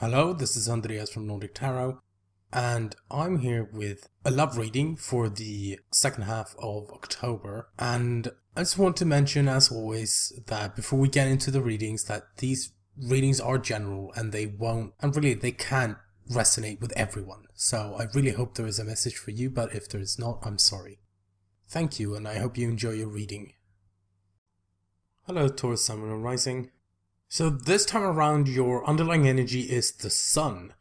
Hello, this is Andreas from Nordic Tarot, and I'm here with a love reading for the second half of October. And I just want to mention, as always, that before we get into the readings, that these readings are general and they won't, and really they can't resonate with everyone. So I really hope there is a message for you, but if there is not, I'm sorry. Thank you, and I hope you enjoy your reading. Hello, Taurus, Sun, Moon, and Rising. So this time around, your underlying energy is the Sun.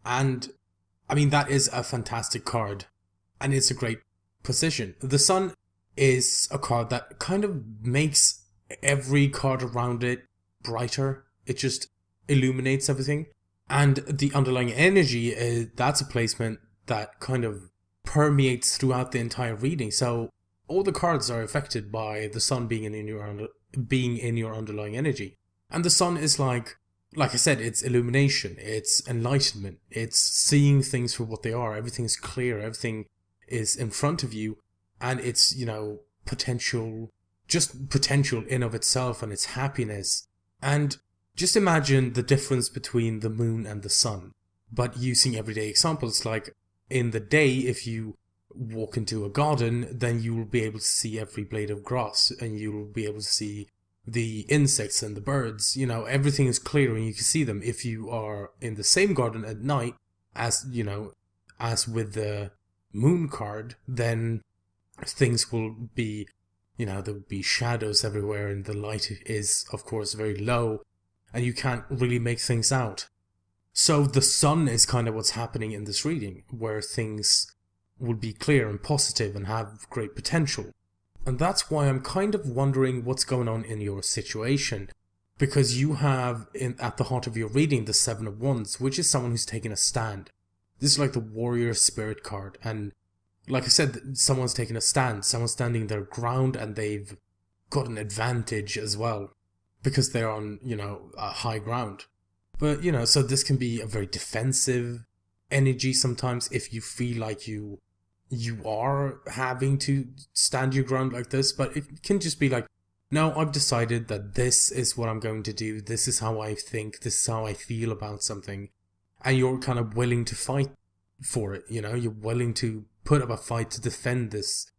And, I mean, that is a fantastic card. And it's a great position. The Sun is a card that kind of makes every card around it brighter. It just illuminates everything. And the underlying energy, that's a placement that kind of permeates throughout the entire reading. So all the cards are affected by the Sun being in your underlying energy. And the Sun is like I said, it's illumination, it's enlightenment, it's seeing things for what they are. Everything's clear, everything is in front of you, and it's, potential, just potential in of itself, and it's happiness. And just imagine the difference between the moon and the sun, but using everyday examples. Like in the day, if you walk into a garden, then you will be able to see every blade of grass, and you will be able to see the insects and the birds. Everything is clear and you can see them. If you are in the same garden at night, as with the moon card, then things will be, there will be shadows everywhere, and the light is, of course, very low, and you can't really make things out. So the Sun is kind of what's happening in this reading, where things will be clear and positive and have great potential. And that's why I'm kind of wondering what's going on in your situation. Because you have, at the heart of your reading, the Seven of Wands, which is someone who's taking a stand. This is like the warrior spirit card. And like I said, someone's taking a stand. Someone's standing their ground, and they've got an advantage as well. Because they're on, a high ground. But, so this can be a very defensive energy sometimes if you feel like you are having to stand your ground like this. But it can just be like, no, I've decided that this is what I'm going to do. This is how I think. This is how I feel about something. And you're kind of willing to fight for it, You're willing to put up a fight to defend this,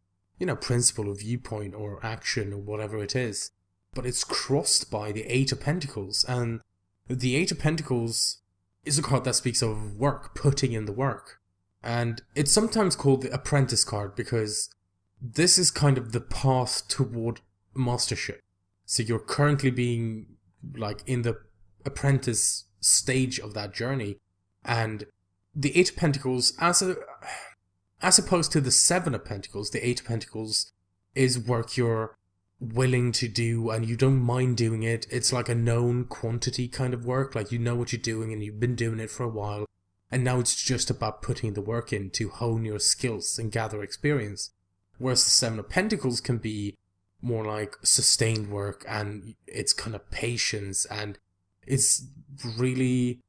principle or viewpoint or action or whatever it is. But it's crossed by the Eight of Pentacles. And the Eight of Pentacles is a card that speaks of work, putting in the work. And it's sometimes called the Apprentice card because this is kind of the path toward mastership. So you're currently being like in the apprentice stage of that journey. And the Eight of Pentacles, as opposed to the Seven of Pentacles, the Eight of Pentacles is work you're willing to do and you don't mind doing it. It's like a known quantity kind of work. Like you know what you're doing and you've been doing it for a while. And now it's just about putting the work in to hone your skills and gather experience. Whereas the Seven of Pentacles can be more like sustained work, and it's kind of patience, and it's really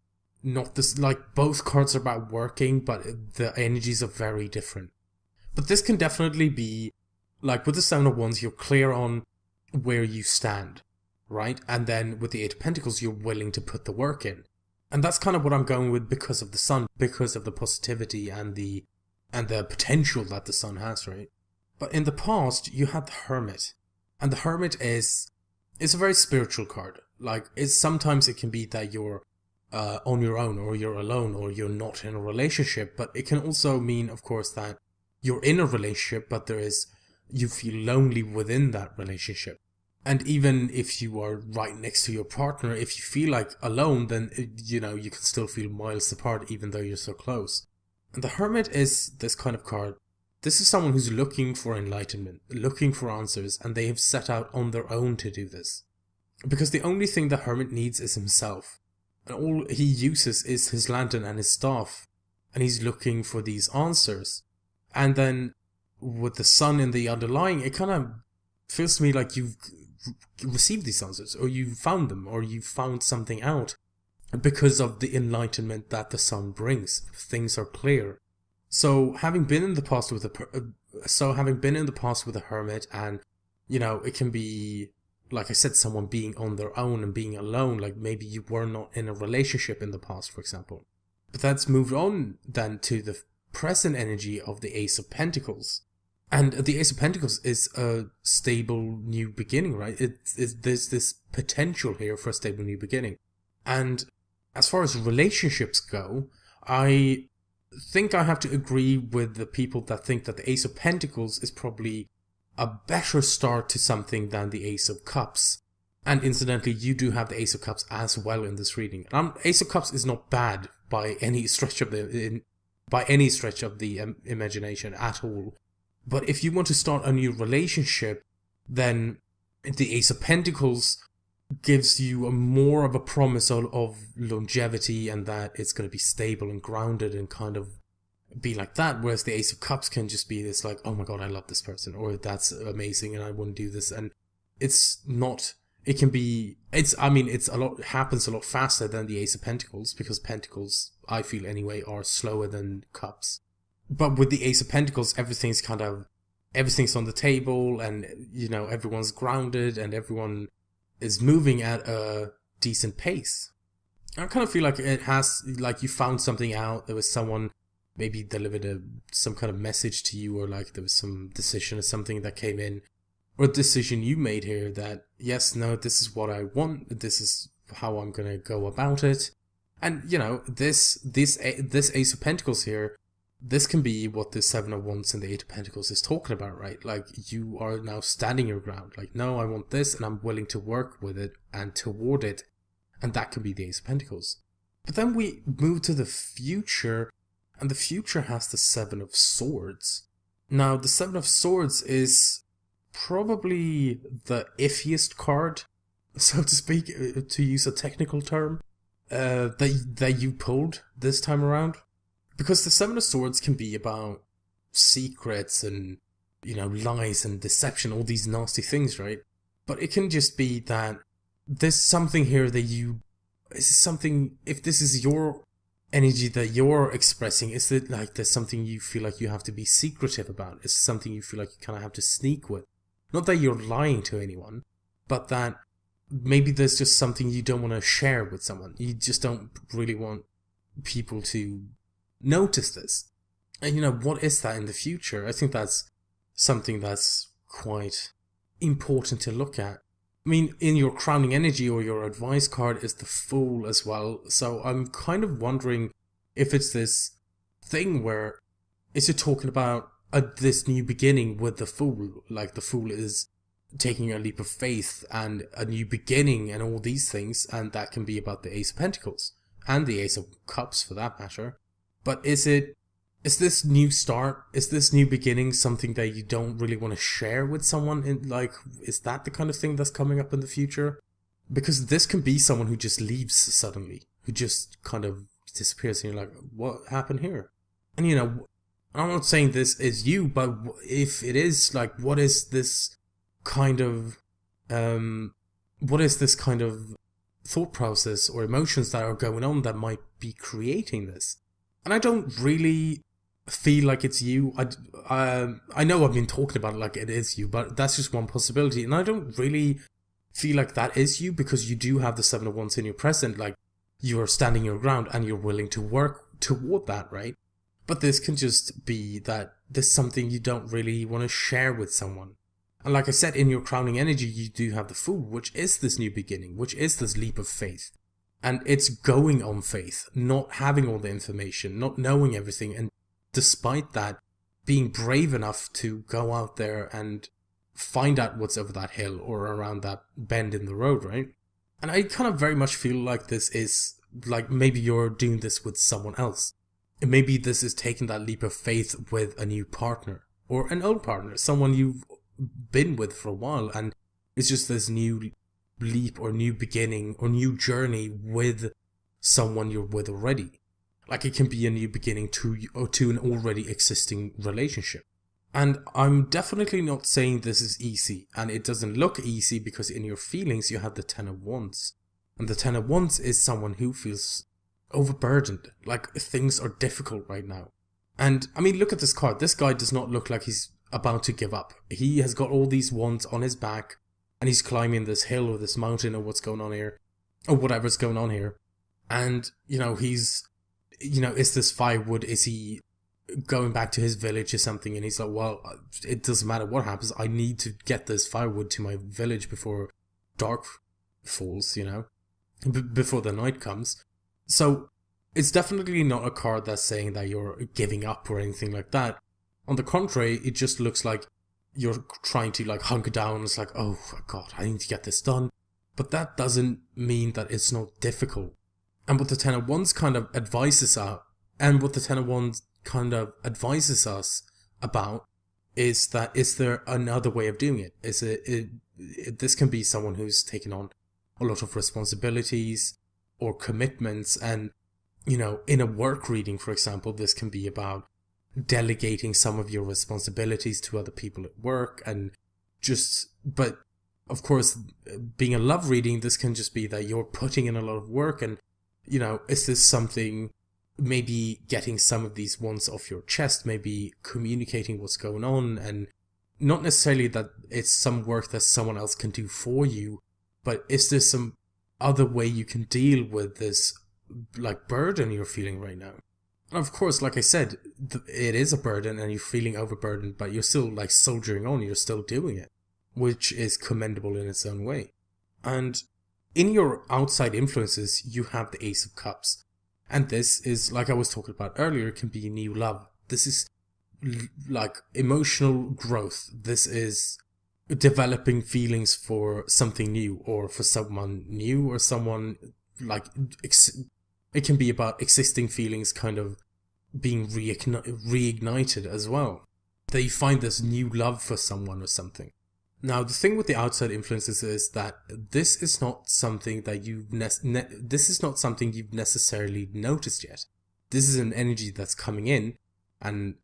not this, like both cards are about working, but the energies are very different. But this can definitely be, like with the Seven of Wands, you're clear on where you stand, right? And then with the Eight of Pentacles, you're willing to put the work in. And that's kind of what I'm going with because of the Sun, because of the positivity and the potential that the Sun has, right? But in the past, you had the Hermit. And the Hermit is a very spiritual card. Like, sometimes it can be that you're on your own, or you're alone, or you're not in a relationship. But it can also mean, of course, that you're in a relationship, but you feel lonely within that relationship. And even if you are right next to your partner, if you feel like alone, then, you can still feel miles apart even though you're so close. And the Hermit is this kind of card. This is someone who's looking for enlightenment, looking for answers, and they have set out on their own to do this. Because the only thing the Hermit needs is himself. And all he uses is his lantern and his staff. And he's looking for these answers. And then, with the Sun in the underlying, it kind of feels to me like you've received these answers, or you found them, or you found something out because of the enlightenment that the Sun brings. Things are clear. So having been in the past with a Hermit, and it can be like I said, someone being on their own and being alone, like maybe you were not in a relationship in the past, for example. But that's moved on then to the present energy of the Ace of Pentacles. And the Ace of Pentacles is a stable new beginning, right? There's this potential here for a stable new beginning. And as far as relationships go, I think I have to agree with the people that think that the Ace of Pentacles is probably a better start to something than the Ace of Cups. And incidentally, you do have the Ace of Cups as well in this reading. Ace of Cups is not bad by any stretch of the imagination at all. But if you want to start a new relationship, then the Ace of Pentacles gives you more of a promise of longevity, and that it's going to be stable and grounded and kind of be like that, whereas the Ace of Cups can just be this like, oh my god, I love this person, or that's amazing and I want to do this. And it's not, it can be, it's a lot, happens a lot faster than the Ace of Pentacles, because Pentacles, I feel anyway, are slower than Cups. But with the Ace of Pentacles, everything's on the table, and everyone's grounded and everyone is moving at a decent pace. I kind of feel like it has, like you found something out, there was someone maybe delivered some kind of message to you, or like there was some decision or something that came in, or a decision you made here that, yes, no, this is what I want, this is how I'm going to go about it. And, this Ace of Pentacles here, this can be what the Seven of Wands and the Eight of Pentacles is talking about, right? Like, you are now standing your ground. Like, no, I want this, and I'm willing to work with it and toward it. And that can be the Ace of Pentacles. But then we move to the future, and the future has the Seven of Swords. Now, the Seven of Swords is probably the iffiest card, so to speak, to use a technical term, that you pulled this time around. Because the Seven of Swords can be about secrets and, lies and deception, all these nasty things, right? But it can just be that there's something here that if this is your energy that you're expressing, is it like there's something you feel like you have to be secretive about? Is something you feel like you kind of have to sneak with? Not that you're lying to anyone, but that maybe there's just something you don't want to share with someone. You just don't really want people to notice this. And what is that in the future? I think that's something that's quite important to look at. I mean, in your crowning energy or your advice card is the Fool as well. So I'm kind of wondering if it's this thing where, is it talking about this new beginning with the Fool? Like the Fool is taking a leap of faith and a new beginning and all these things, and that can be about the Ace of Pentacles and the Ace of Cups for that matter. But is this new start, is this new beginning something that you don't really want to share with someone? Is that the kind of thing that's coming up in the future? Because this can be someone who just leaves suddenly, who just kind of disappears, and you're like, what happened here? And I'm not saying this is you, but if it is, like, what is this kind of thought process or emotions that are going on that might be creating this? And I don't really feel like it's you. I know I've been talking about it like it is you, but that's just one possibility. And I don't really feel like that is you, because you do have the Seven of Wands in your present. Like, you are standing your ground and you're willing to work toward that, right? But this can just be that there's something you don't really want to share with someone. And like I said, in your crowning energy, you do have the Fool, which is this new beginning, which is this leap of faith. And it's going on faith, not having all the information, not knowing everything, and despite that, being brave enough to go out there and find out what's over that hill or around that bend in the road, right? And I kind of very much feel like this is, like, maybe you're doing this with someone else. And maybe this is taking that leap of faith with a new partner, or an old partner, someone you've been with for a while, and it's just this new leap or new beginning or new journey with someone you're with already. Like, it can be a new beginning to an already existing relationship. And I'm definitely not saying this is easy, and it doesn't look easy, because in your feelings you have the Ten of Wands, and the Ten of Wands is someone who feels overburdened, like things are difficult right now. And I mean, look at this card. This guy does not look like he's about to give up. He has got all these wands on his back, and he's climbing this hill or this mountain or what's going on here, or whatever's going on here. And, he's, is this firewood? Is he going back to his village or something? And he's like, well, it doesn't matter what happens. I need to get this firewood to my village before dark falls, before the night comes. So it's definitely not a card that's saying that you're giving up or anything like that. On the contrary, it just looks like you're trying to like hunker down. It's like, oh God, I need to get this done. But that doesn't mean that it's not difficult. And what the Ten of Wands kind of advises us, about is that, is there another way of doing it? This can be someone who's taken on a lot of responsibilities or commitments, and in a work reading, for example, this can be about delegating some of your responsibilities to other people at work, but of course, being a love reading, this can just be that you're putting in a lot of work, and is this something, maybe getting some of these ones off your chest, maybe communicating what's going on, and not necessarily that it's some work that someone else can do for you, but is there some other way you can deal with this like burden you're feeling right now? And of course, like I said, it is a burden and you're feeling overburdened, but you're still like soldiering on, you're still doing it, which is commendable in its own way. And in your outside influences, you have the Ace of Cups. And this is, like I was talking about earlier, can be new love. This is like emotional growth. This is developing feelings for something new, or for someone new, or someone like it can be about existing feelings kind of being reignited as well. That you find this new love for someone or something. Now, the thing with the outside influences is that this is not something that you've necessarily noticed yet. This is an energy that's coming in, and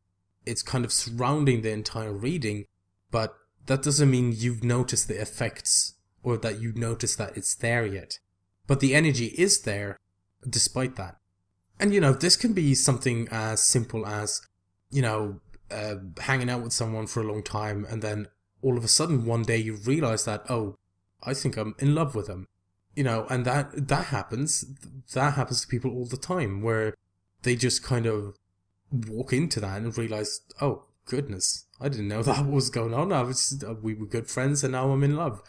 it's kind of surrounding the entire reading, but that doesn't mean you've noticed the effects, or that you notice that it's there yet. But the energy is there, despite that. And this can be something as simple as, hanging out with someone for a long time, and then all of a sudden one day you realize that, oh, I think I'm in love with them. And that happens. That happens to people all the time, where they just kind of walk into that and realize, oh, goodness, I didn't know that was going on. We were good friends and now I'm in love.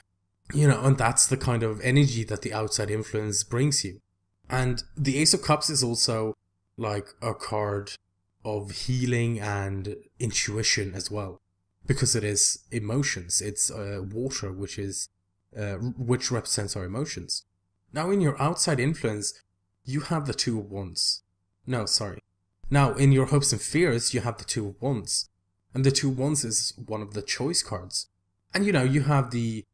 And that's the kind of energy that the outside influence brings you. And the Ace of Cups is also like a card of healing and intuition as well, because it is emotions. It's water, which represents our emotions. Now, in your outside influence, you have the Two of Wands. No, sorry. Now, in your hopes and fears, you have the Two of Wands. And the Two of Wands is one of the choice cards. And you have the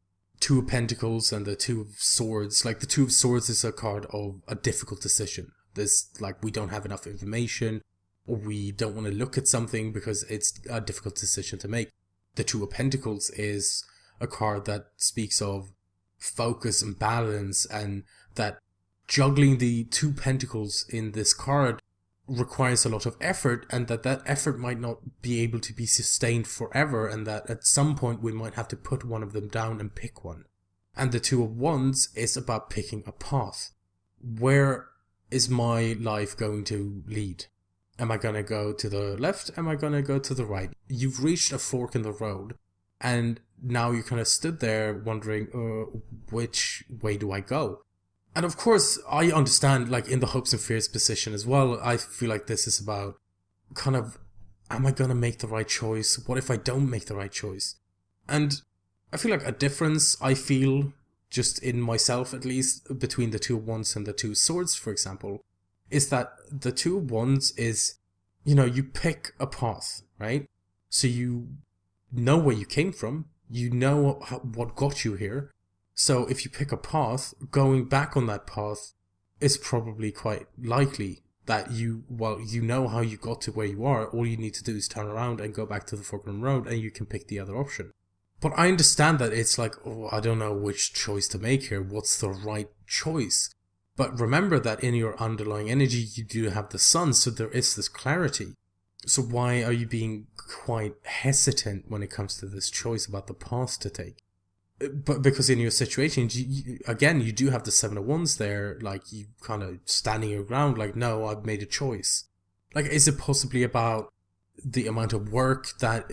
Two of Pentacles and the Two of Swords. Like, the Two of Swords is a card of a difficult decision. This, like, we don't have enough information, or we don't want to look at something because it's a difficult decision to make. The Two of Pentacles is a card that speaks of focus and balance, and that juggling the Two Pentacles in this card requires a lot of effort, and that effort might not be able to be sustained forever, and that at some point we might have to put one of them down and pick one. And the Two of Wands is about picking a path. Where is my life going to lead? Am I going to go to the left? Am I going to go to the right? You've reached a fork in the road, and now you kind of stood there wondering, which way do I go? And of course, I understand, like, in the hopes and fears position as well, I feel like this is about kind of, am I going to make the right choice? What if I don't make the right choice? And I feel like a difference I feel, just in myself at least, between the Two of Wands and the Two of Swords, for example, is that the Two of Wands is, you pick a path, right? So you know where you came from, you know what got you here. So if you pick a path, going back on that path is probably quite likely that you know how you got to where you are. All you need to do is turn around and go back to the fork in the road, and you can pick the other option. But I understand that it's like, oh, I don't know which choice to make here. What's the right choice? But remember that in your underlying energy, you do have the sun, so there is this clarity. So why are you being quite hesitant when it comes to this choice about the path to take? But because in your situation, again, you do have the Seven of Wands there, like you kind of standing your ground, like, no, I've made a choice. Like, is it possibly about the amount of work that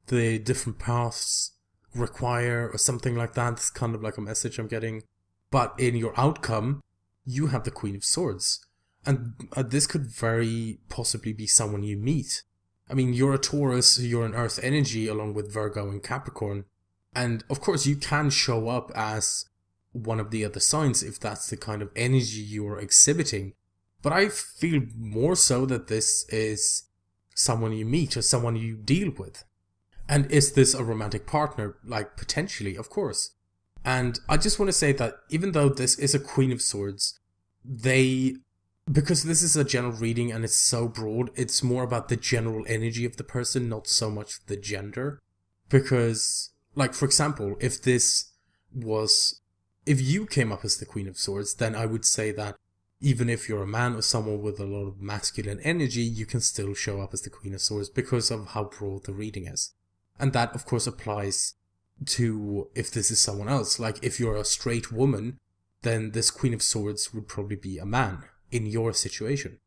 the different paths require or something like that? It's kind of like a message I'm getting. But in your outcome, you have the Queen of Swords. And this could very possibly be someone you meet. I mean, you're a Taurus, you're an Earth energy along with Virgo and Capricorn. And of course, you can show up as one of the other signs if that's the kind of energy you're exhibiting. But I feel more so that this is someone you meet or someone you deal with. And is this a romantic partner? Like, potentially, of course. And I just want to say that even though this is a Queen of Swords, because this is a general reading and it's so broad, it's more about the general energy of the person, not so much the gender. Because, like, for example, if you came up as the Queen of Swords, then I would say that even if you're a man or someone with a lot of masculine energy, you can still show up as the Queen of Swords because of how broad the reading is. And that, of course, applies to if this is someone else. Like, if you're a straight woman, then this Queen of Swords would probably be a man in your situation.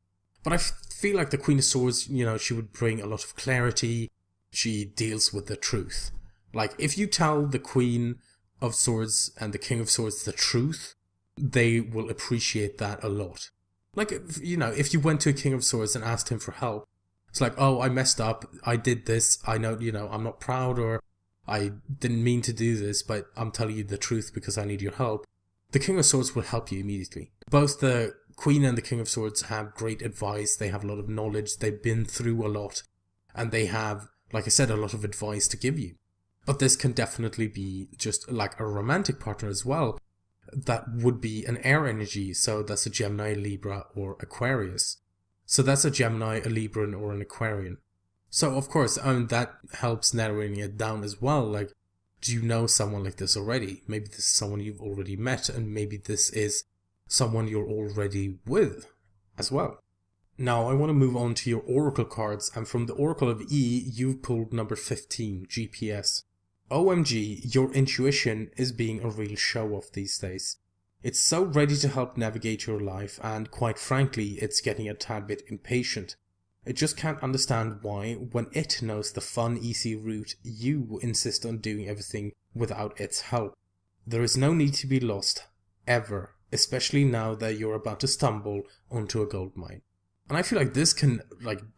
But I feel like the Queen of Swords, she would bring a lot of clarity. She deals with the truth. Like, if you tell the Queen of Swords and the King of Swords the truth, they will appreciate that a lot. Like, if you went to a King of Swords and asked him for help, it's like, oh, I messed up, I did this, I know, I'm not proud, or I didn't mean to do this, but I'm telling you the truth because I need your help. The King of Swords will help you immediately. Both the Queen and the King of Swords have great advice, they have a lot of knowledge, they've been through a lot, and they have, like I said, a lot of advice to give you. But this can definitely be just like a romantic partner as well. That would be an air energy, so that's a Gemini, Libra, or Aquarius. So that's a Gemini, a Libran, or an Aquarian. So of course, that helps narrowing it down as well. Like, do you know someone like this already? Maybe this is someone you've already met, and maybe this is someone you're already with as well. Now I want to move on to your Oracle cards, and from the Oracle of E, you've pulled number 15, GPS. OMG, your intuition is being a real show-off these days. It's so ready to help navigate your life, and quite frankly, it's getting a tad bit impatient. It just can't understand why, when it knows the fun, easy route, you insist on doing everything without its help. There is no need to be lost, ever, especially now that you're about to stumble onto a gold mine. And I feel like this can,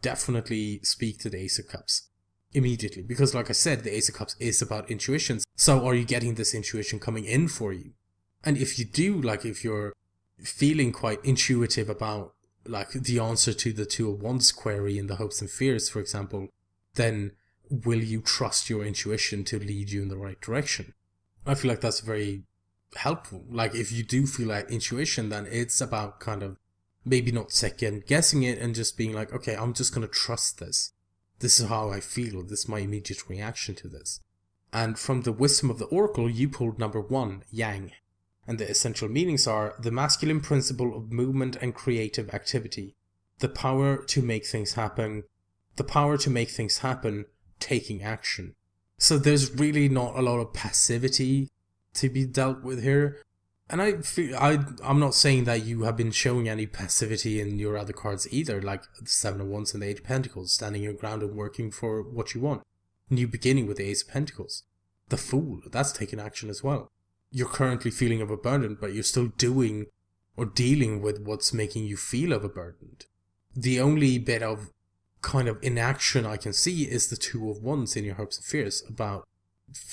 definitely speak to the Ace of Cups. Immediately, because like I said, the Ace of Cups is about intuitions. So are you getting this intuition coming in for you? And if you do, if you're feeling quite intuitive about the answer to the Two of Wands query in the Hopes and Fears, for example, then will you trust your intuition to lead you in the right direction? I feel like that's very helpful. Like, if you do feel like intuition, then it's about kind of maybe not second guessing it and just being like, okay, I'm just going to trust this. This is how I feel. This is my immediate reaction to this. And from the Wisdom of the Oracle, you pulled number 1, Yang. And the essential meanings are the masculine principle of movement and creative activity, the power to make things happen, taking action. So there's really not a lot of passivity to be dealt with here. And I'm not saying that you have been showing any passivity in your other cards either, like the Seven of Wands and the Eight of Pentacles, standing your ground and working for what you want. New beginning with the Ace of Pentacles. The Fool, that's taking action as well. You're currently feeling overburdened, but you're still doing or dealing with what's making you feel overburdened. The only bit of kind of inaction I can see is the Two of Wands in your Hopes and Fears.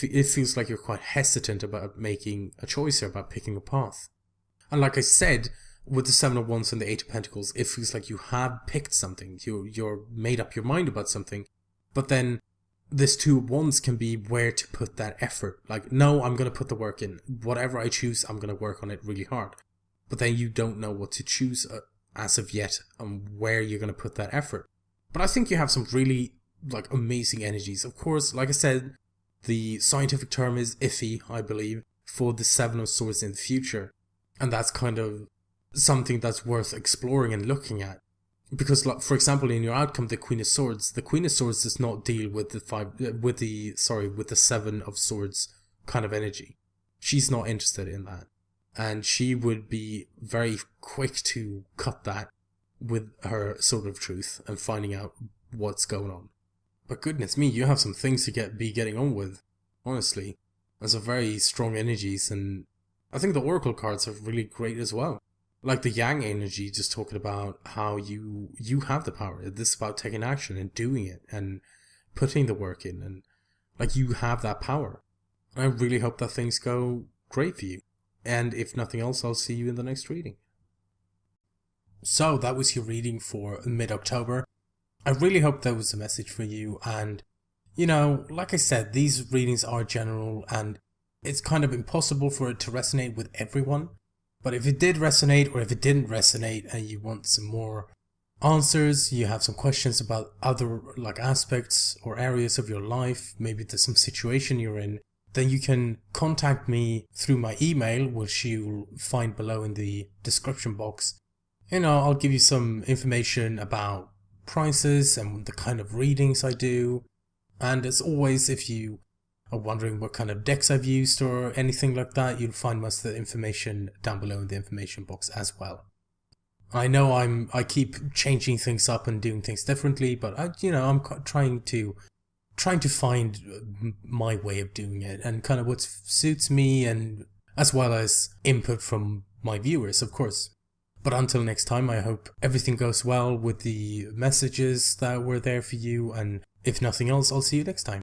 It feels like you're quite hesitant about making a choice here, about picking a path. And like I said, with the Seven of Wands and the Eight of Pentacles, it feels like you have picked something. You're made up your mind about something. But then this Two of Wands can be where to put that effort. Like, no, I'm going to put the work in. Whatever I choose, I'm going to work on it really hard. But then you don't know what to choose as of yet and where you're going to put that effort. But I think you have some really amazing energies. Of course, like I said, the scientific term is iffy, I believe, for the Seven of Swords in the future. And that's kind of something that's worth exploring and looking at. Because, for example, in your outcome, the Queen of Swords does not deal with the Seven of Swords kind of energy. She's not interested in that. And she would be very quick to cut that with her sword of truth and finding out what's going on. But goodness me, you have some things to be getting on with, honestly. There's a very strong energies, and I think the Oracle cards are really great as well. Like the Yang energy, just talking about how you have the power. This is about taking action and doing it and putting the work in, and like you have that power. I really hope that things go great for you. And if nothing else, I'll see you in the next reading. So that was your reading for mid-October. I really hope that was a message for you. And, you know, like I said, these readings are general and it's kind of impossible for it to resonate with everyone. But if it did resonate, or if it didn't resonate and you want some more answers, you have some questions about other like aspects or areas of your life, maybe there's some situation you're in, then you can contact me through my email, which you'll find below in the description box. You know, I'll give you some information about prices and the kind of readings I do. And as always, if you are wondering what kind of decks I've used or anything like that, you'll find most of the information down below in the information box as well. I know I keep changing things up and doing things differently, but I'm trying to find my way of doing it and kind of what suits me, and as well as input from my viewers, of course. But until next time, I hope everything goes well with the messages that were there for you, and if nothing else, I'll see you next time.